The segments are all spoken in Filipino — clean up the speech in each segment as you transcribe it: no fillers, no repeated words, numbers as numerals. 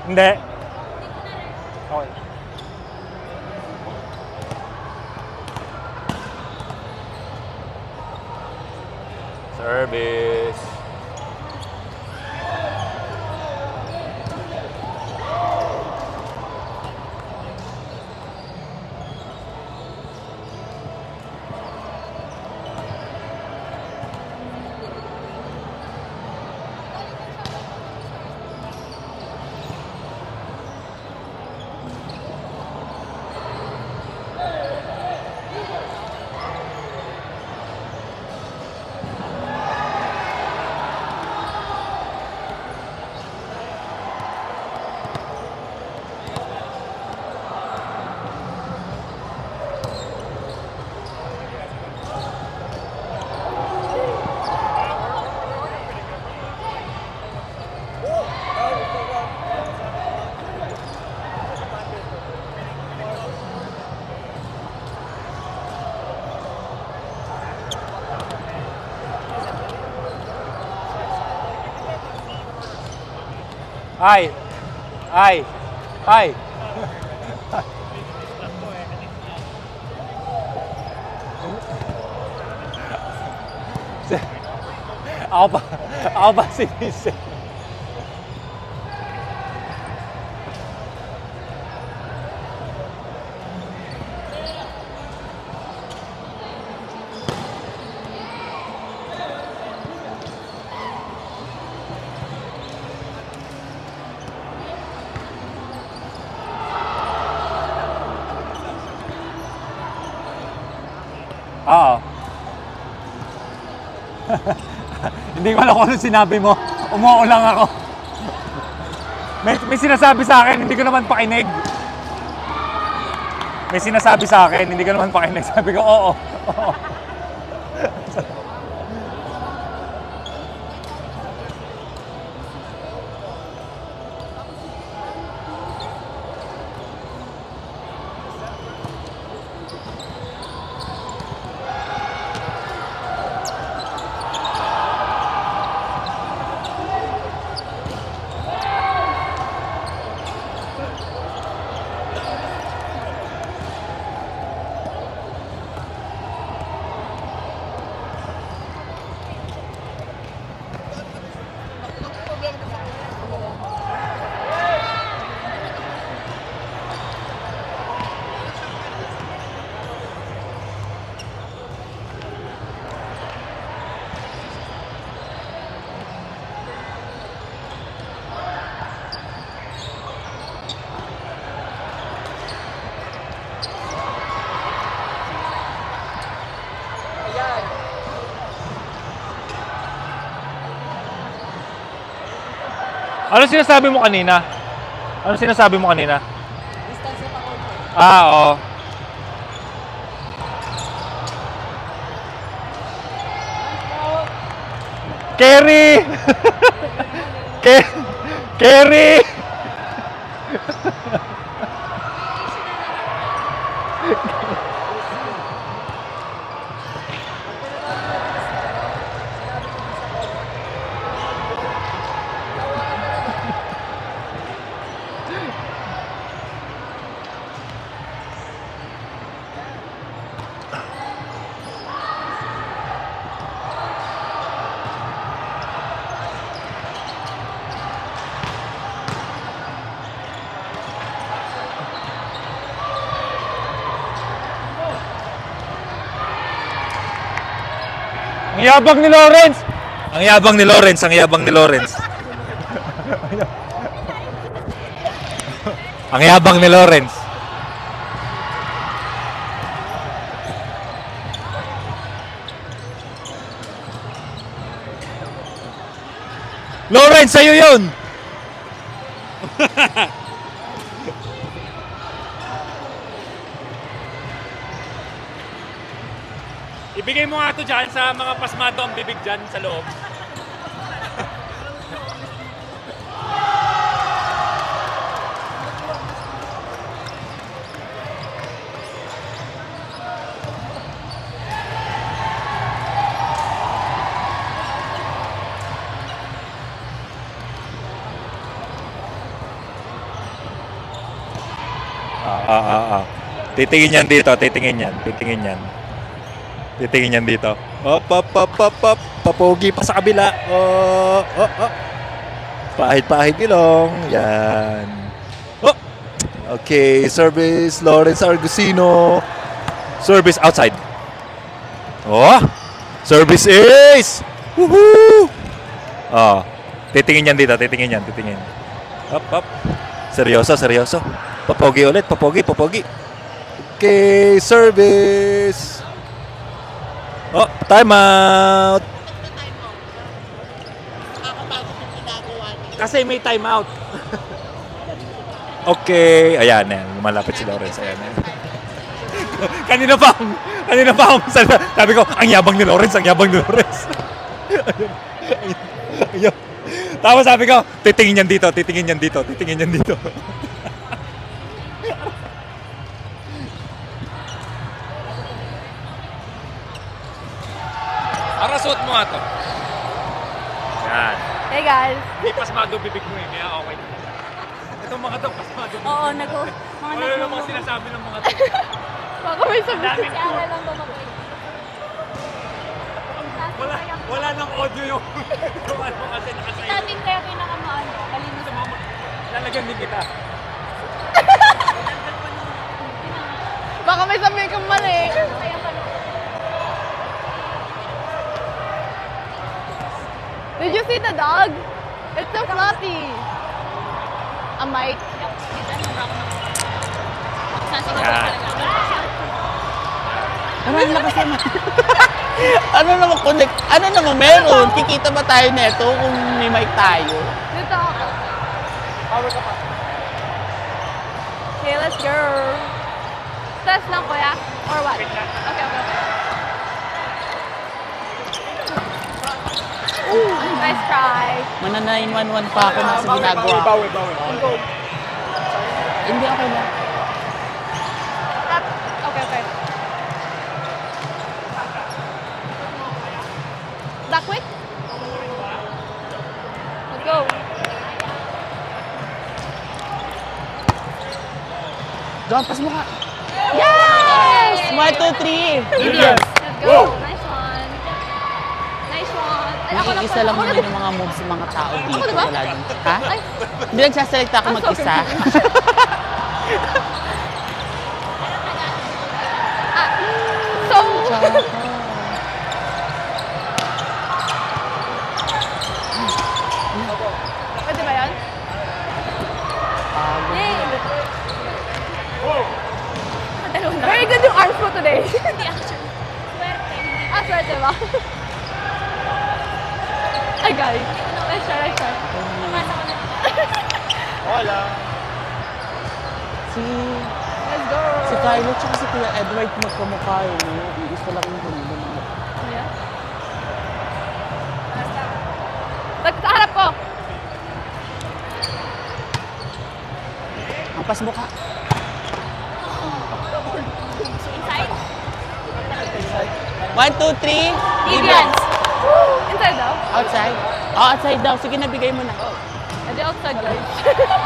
Hindi. Okay. Service. Ay! Ay! Ay! Ako pa sinisip. Oo. Hindi ko alam kung ano sinabi mo. Umuo lang ako. May sinasabi sa akin, hindi ko naman pakinig. May sinasabi sa akin, hindi ko naman pakinig. Sabi ko, oo. Oo. Ano sinasabi mo kanina? Ano sinasabi mo kanina? Distansya pa konti. Ah, oo. Kerry! Kerry! Ang yabang ni Lawrence! Ang yabang ni Lawrence, ang yabang ni Lawrence. Ang yabang ni Lawrence. Lawrence, sa'yo yun! Ibigay mo nga ito dyan sa mga pasmado ang bibig dyan sa loob. Titingin yan dito, titingin yan. Titingin yan dito. Op. Papogi pa sa kabila. Pahid ilong. Yan. Okay, service, Lawrence Argusino. Service outside. Service ace! Woohoo! Titingin yan dito, titingin. Up. Seryoso. Papogi ulit, papogi. Okay, service. Time out. Kasi may time out. Okay, ayan. Malapit si Lawrence. Ayan. Kanina pa ako sabi ko, ang yabang ni Lawrence. Ayun. Tapos sabi ko, titingin yan dito. Arasot mo nga to. Yan. Hey guys. Hindi pasmado bibig mo eh, kaya okay. Itong mga to, pasmado bibig. Oo, Ano lang mga sinasabi ng mga to. Baka may sabi. Kaya lang bumabay. Wala nang audio yung ano kasi nakasayo. Natin kaya pinakamaan. Kalino sa mama. Lalagyan din kita. Baka may sabi kang mali. Did you see the dog? It's so fluffy. A mic. Ano naman connect? Ano naman meron? Kikita ba tayo neto kung may mic tayo? Dito ako. Okay, let's go. Stress lang kuya? Or what? Okay. Nice try. Mana 911 pa ako na sa ginagawa. Bawi. Hindi okay na. Okay. Back quick? Let's go. John, pas mo ka. Yes! 1, 2, 3. Let's go. Nice one. Ay, ako lang Mag-iisa pala. lang naman yung mga moves ng mga tao dito. diba? Wala dito. Ha? Ay. Hindi nagsasalita ako mag-isa. So, pwede ba yan? Yay! Very good yung arms mo today. Hindi actually. Swerte. Swerte ba? Ay, guys. Nice try. Hola. Let's go. Si Kylo tsaka si Kuya Edward magkamukha yun. Isa lang yung tumulong. Yeah. Sa harap ko. Ampas mo ka. Inside? 1, 2, 3. Indians. Inside daw? Outside? Outside daw. Sige, nabigay mo na. Hindi outside, guys.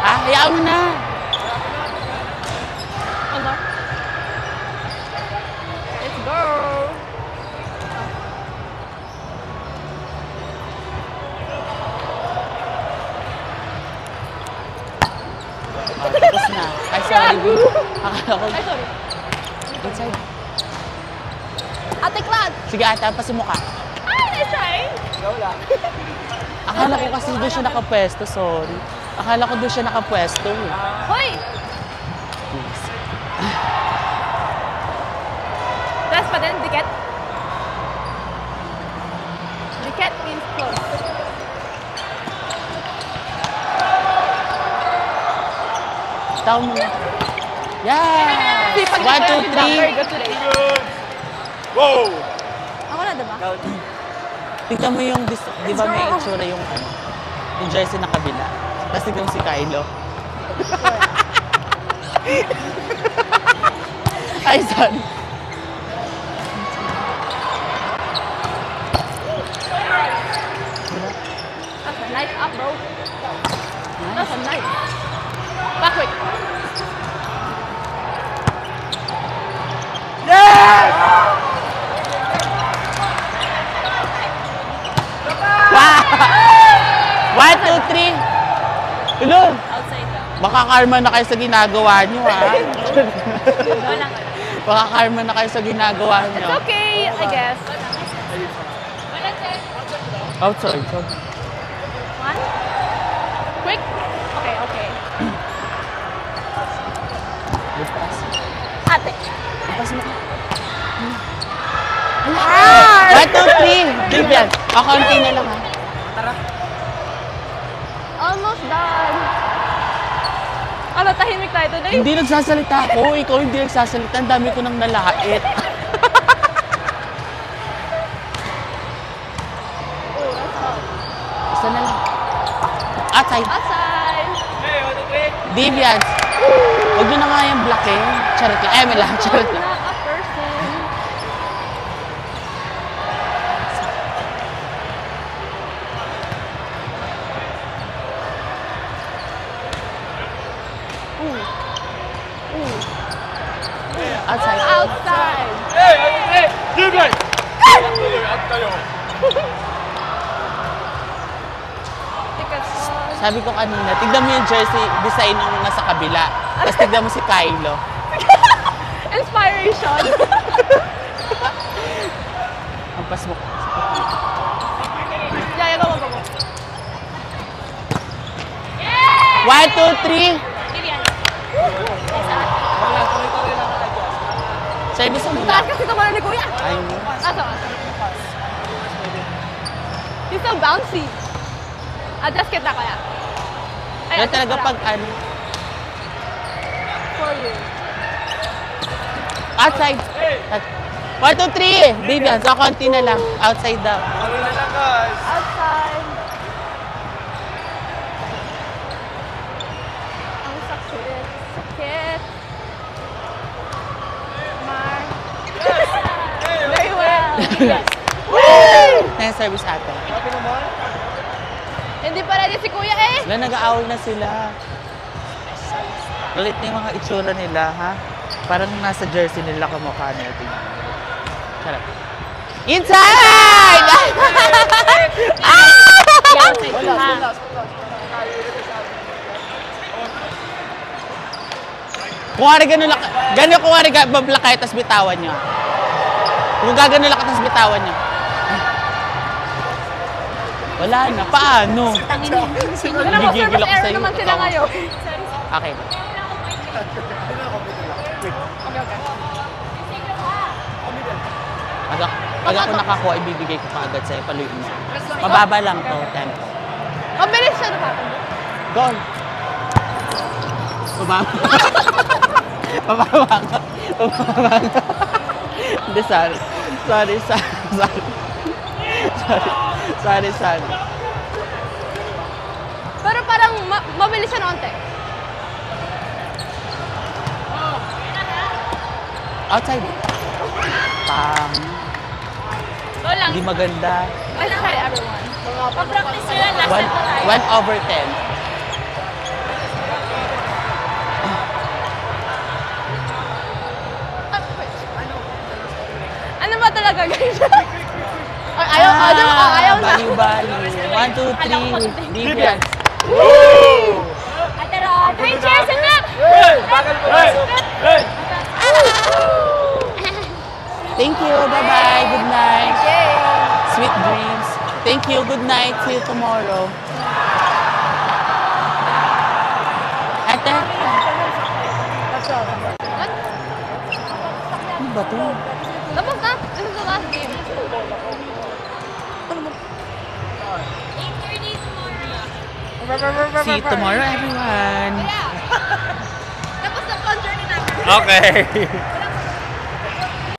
Hayaan mo na. Hold on. Let's go. Tapos na. Ay, sorry. Akala ko. Ay, sorry. Inside. Ate Clan! Sige, ata, pasin mo ka. Ay, nice try! Akala ko kasi doon siya nakapwesto, sorry. Akala ko doon siya nakapwesto. Hoy! Press pa din, dikit. Dikit means close. Down mo na. Yes! 1, 2, 3. Very good today. Wow! Ako na, diba? Tingnan mo yung, di ba may itsura yung yung jersey na kabila. Tapos tingnan mo si Kylo. Ay, sorry. That's a nice up, bro. That's a nice. Back quick. 3. Hello. Outside daw. Baka karma na kayo sa ginagawa nyo, ha? Walang Baka karma na kayo sa ginagawa nyo. It's okay, I guess. Walang check. Outside. One. Quick. Okay, okay. Ate. Pas mo. Ah! 1, 2, 3. Vivian. O, konti na lang, ha? Almost done. Ano, tahimik tayo today? Hindi nagsasalita ako. Ikaw hindi nagsasalita. Ang dami ko nang nalait. Isa na lang. Outside. Outside. Vivian. Huwag nyo na nga yung blocking. Charot lang. May lang. Charot lang. Not a person. Outside. Outside. Sabi ko kanina, tignan mo yung jersey design ng nasa kabila. Tapos tignan mo si Kylo. Inspiration. Ampas mo. Yaya ko mo. 1, 2, 3. Vivian. Service mo Taas na. kasi tumalo ni Kuya. Ayun. Asa. He's so bouncy. Adjust kita kaya. Ay, Yan talaga pag ano. For you. Outside. 1, 2, 3. Vivian, so konti na lang. Outside daw. Outside. Ang sakit. Sakit. Mar. Very well. Next service ate. Hindi pa ready si Kuya eh. Wala, nag-aaway na sila. Galit na yung mga itsura nila, ha? Parang nasa jersey nila kamukha nila. Charot. Inside! Kuwari gano'n kuwari bablakay, tapos bitawan nyo. Kung gagano lang tapos bitawan nyo. Wala na, paano? Gigigil ako sa'yo. naman sila ngayon. Okay. Pag ako nakakuha, ibibigay ko kaagad sa'yo. Paluin mo. Mababa lang to, tempo. Mabilis siya na Go! Mababa. Mababa ka. Mababa ka. Hindi, sorry. Sorry. Pero parang mabilis siya na onte. Outside. Pang. Go lang. Hindi maganda. Ay, sorry everyone. Pag-practice nyo lang. Last na tayo. 1/10. Ano ba talaga guys? Ayaw na. Bali. 1, 2, 3. Vivian. Ate Ron. 3 cheers and up! Thank you. Bye-bye. Good night. Sweet dreams. Thank you. Good night. See you tomorrow. Ate. Ano ba to? Tapos na. This is the last game. 8:30 tomorrow. See you tomorrow, everyone. Tapos na concert na namin. Okay.